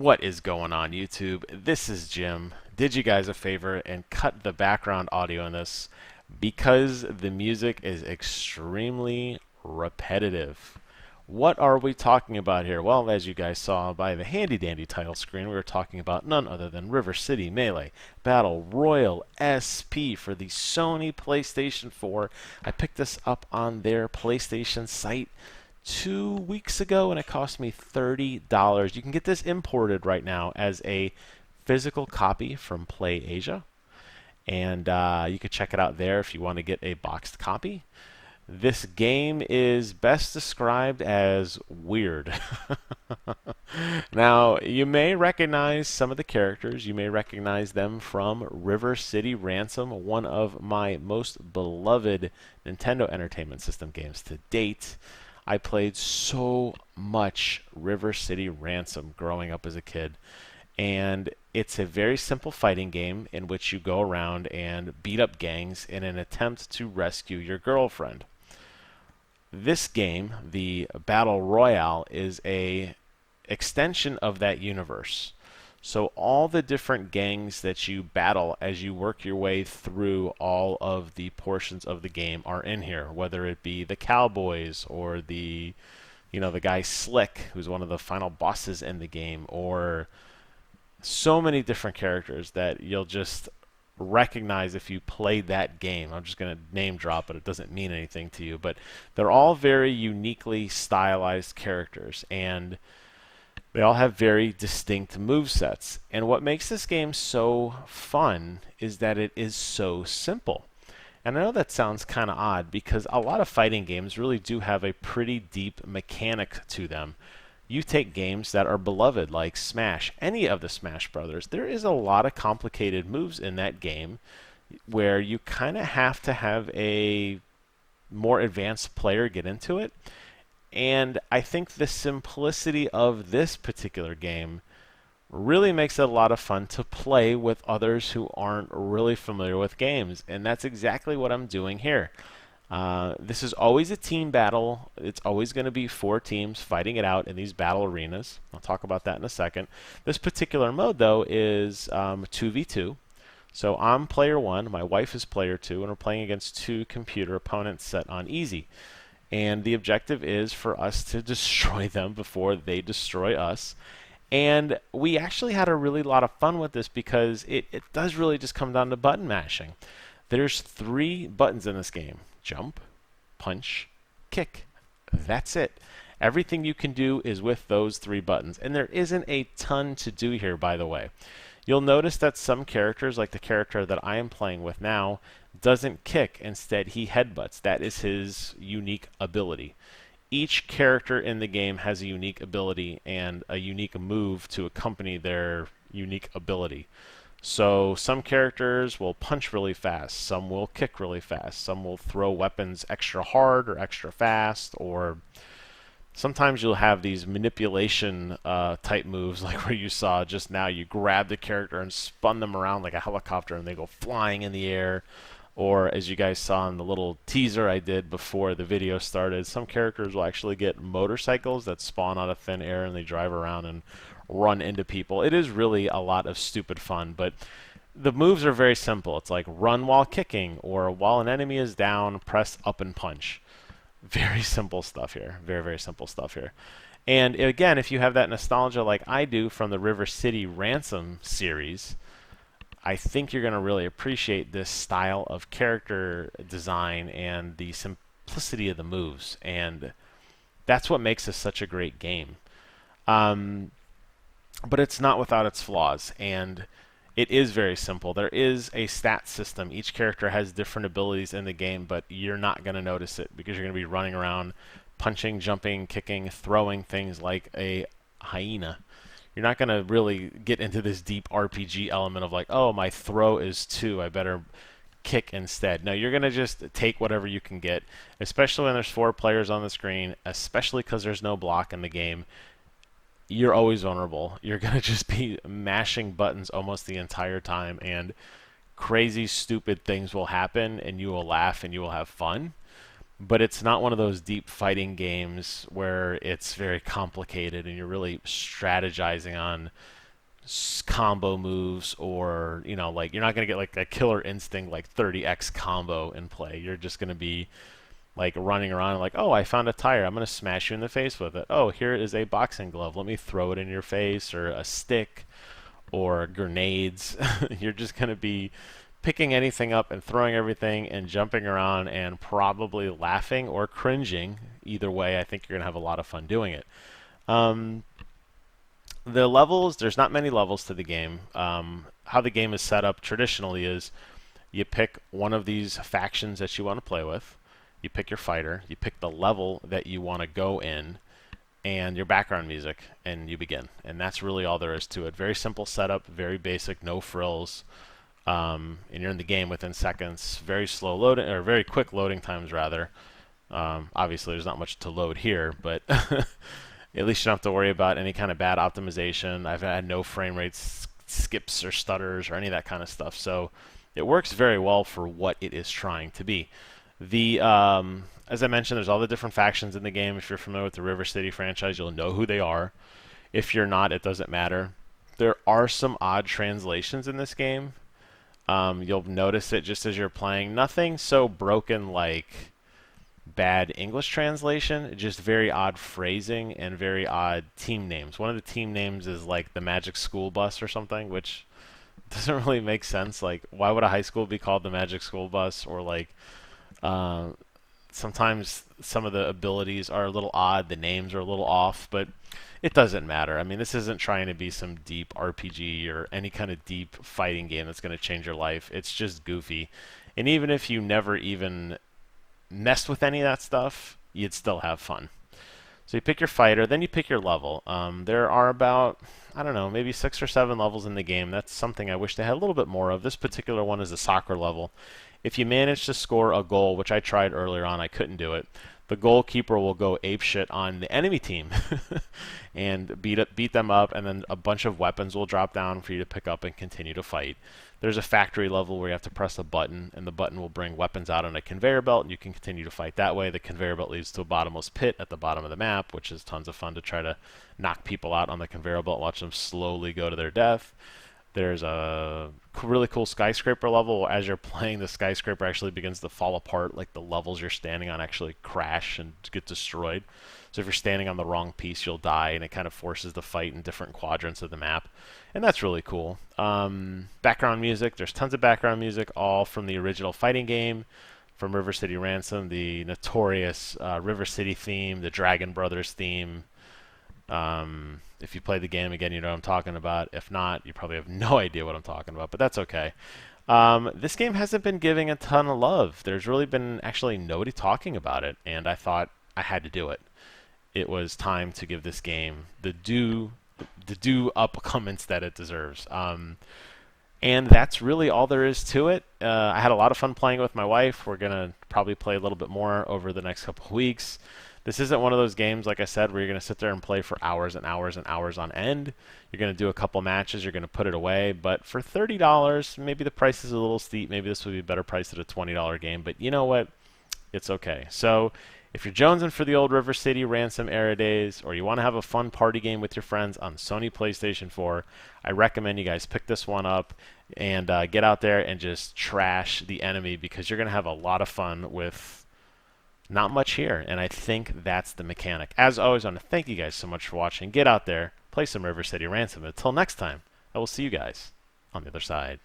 What is going on, YouTube? This is Jim. Did you guys a favor and cut the background audio in this because the music is extremely repetitive. What are we talking about here? Well, as you guys saw by the handy dandy title screen, we were talking about none other than River City Melee Battle Royale SP for the Sony PlayStation 4. I picked this up on their PlayStation site 2 weeks ago and it cost me $30. You can get this imported right now as a physical copy from Play Asia, and you can check it out there if you want to get a boxed copy. This game is best described as weird. Now, you may recognize some of the characters. You may recognize them from River City Ransom, one of my most beloved Nintendo Entertainment System games to date. I played so much River City Ransom growing up as a kid, and it's a very simple fighting game in which you go around and beat up gangs in an attempt to rescue your girlfriend. This game, the Battle Royale, is a extension of that universe. So all the different gangs that you battle as you work your way through all of the portions of the game are in here, whether it be the cowboys or the guy Slick, who's one of the final bosses in the game, or so many different characters that you'll just recognize if you played that game. I'm just going to name drop, but it doesn't mean anything to you. But they're all very uniquely stylized characters, and they all have very distinct movesets. And what makes this game so fun is that it is so simple. And I know that sounds kind of odd because a lot of fighting games really do have a pretty deep mechanic to them. You take games that are beloved like Smash, any of the Smash Brothers, there is a lot of complicated moves in that game where you kind of have to have a more advanced player get into it. And I think the simplicity of this particular game really makes it a lot of fun to play with others who aren't really familiar with games. And that's exactly what I'm doing here. This is always a team battle. It's always going to be 4 teams fighting it out in these battle arenas. I'll talk about that in a second. This particular mode, though, is 2v2. So I'm player 1, my wife is player 2, and we're playing against 2 computer opponents set on easy. And the objective is for us to destroy them before they destroy us. And we actually had a really lot of fun with this because it does really just come down to button mashing. There's 3 buttons in this game: jump, punch, kick. That's it. Everything you can do is with those 3 buttons. And there isn't a ton to do here, by the way. You'll notice that some characters, like the character that I am playing with now, doesn't kick. Instead, he headbutts. That is his unique ability. Each character in the game has a unique ability and a unique move to accompany their unique ability. So some characters will punch really fast, some will kick really fast, some will throw weapons extra hard or extra fast, or sometimes you'll have these manipulation type moves like where you saw just now. You grab the character and spun them around like a helicopter and they go flying in the air. Or as you guys saw in the little teaser I did before the video started, some characters will actually get motorcycles that spawn out of thin air and they drive around and run into people. It is really a lot of stupid fun, but the moves are very simple. It's like run while kicking, or while an enemy is down, press up and punch. Very simple stuff here. Very, very simple stuff here. And again, if you have that nostalgia like I do from the River City Ransom series, I think you're going to really appreciate this style of character design and the simplicity of the moves. And that's what makes this such a great game. But it's not without its flaws. And it is very simple. There is a stat system. Each character has different abilities in the game, but you're not going to notice it because you're going to be running around punching, jumping, kicking, throwing things like a hyena. You're not going to really get into this deep RPG element of like, oh, my throw is 2, I better kick instead. No, you're going to just take whatever you can get, especially when there's 4 players on the screen, especially because there's no block in the game. You're always vulnerable. You're going to just be mashing buttons almost the entire time, and crazy, stupid things will happen, and you will laugh and you will have fun. but it's not one of those deep fighting games where it's very complicated and you're really strategizing on combo moves, or like you're not going to get like a Killer Instinct like 30x combo in play. You're just going to be like running around like, oh, I found a tire, I'm going to smash you in the face with it. Oh, here is a boxing glove, let me throw it in your face, or a stick, or grenades. You're just going to be picking anything up and throwing everything and jumping around and probably laughing or cringing. Either way, I think you're going to have a lot of fun doing it. The levels, there's not many levels to the game. How the game is set up traditionally is you pick one of these factions that you want to play with, you pick your fighter, you pick the level that you want to go in, and your background music, and you begin. And that's really all there is to it. Very simple setup, very basic, no frills. And you're in the game within seconds. Very slow loading, or very quick loading times rather. Obviously, there's not much to load here, but at least you don't have to worry about any kind of bad optimization. I've had no frame rate skips or stutters or any of that kind of stuff. So it works very well for what it is trying to be. As I mentioned, there's all the different factions in the game. If you're familiar with the River City franchise, you'll know who they are. If you're not, it doesn't matter. There are some odd translations in this game. You'll notice it just as you're playing. Nothing so broken like bad English translation, just very odd phrasing and very odd team names. One of the team names is like the Magic School Bus or something, which doesn't really make sense. Like, why would a high school be called the Magic School Bus? Or like, sometimes some of the abilities are a little odd, the names are a little off, but it doesn't matter. I mean, this isn't trying to be some deep RPG or any kind of deep fighting game that's going to change your life. It's just goofy. And even if you never even messed with any of that stuff, you'd still have fun. So you pick your fighter, then you pick your level. There are about, I don't know, maybe 6 or 7 levels in the game. That's something I wish they had a little bit more of. This particular one is a soccer level. If you manage to score a goal, which I tried earlier on, I couldn't do it, the goalkeeper will go apeshit on the enemy team and beat them up, and then a bunch of weapons will drop down for you to pick up and continue to fight. There's a factory level where you have to press a button, and the button will bring weapons out on a conveyor belt, and you can continue to fight that way. The conveyor belt leads to a bottomless pit at the bottom of the map, which is tons of fun to try to knock people out on the conveyor belt, watch them slowly go to their death. There's a really cool skyscraper level. As you're playing, the skyscraper actually begins to fall apart, like the levels you're standing on actually crash and get destroyed. So if you're standing on the wrong piece, you'll die, and it kind of forces the fight in different quadrants of the map. And that's really cool. Background music, there's tons of background music, all from the original fighting game, from River City Ransom, the notorious River City theme, the Dragon Brothers theme. If you play the game again, you know what I'm talking about. If not, you probably have no idea what I'm talking about, but that's okay. This game hasn't been giving a ton of love. There's really been actually nobody talking about it, and I thought I had to do it. It was time to give this game the due upcomings that it deserves. And that's really all there is to it. I had a lot of fun playing it with my wife. We're going to probably play a little bit more over the next couple of weeks. This isn't one of those games, like I said, where you're going to sit there and play for hours and hours and hours on end. You're going to do a couple matches, you're going to put it away. But for $30, maybe the price is a little steep. Maybe this would be better priced at a $20 game. But you know what? It's okay. So if you're jonesing for the old River City Ransom era days, or you want to have a fun party game with your friends on Sony PlayStation 4, I recommend you guys pick this one up and get out there and just trash the enemy, because you're going to have a lot of fun with not much here, and I think that's the mechanic. As always, I want to thank you guys so much for watching. Get out there, play some River City Ransom. Until next time, I will see you guys on the other side.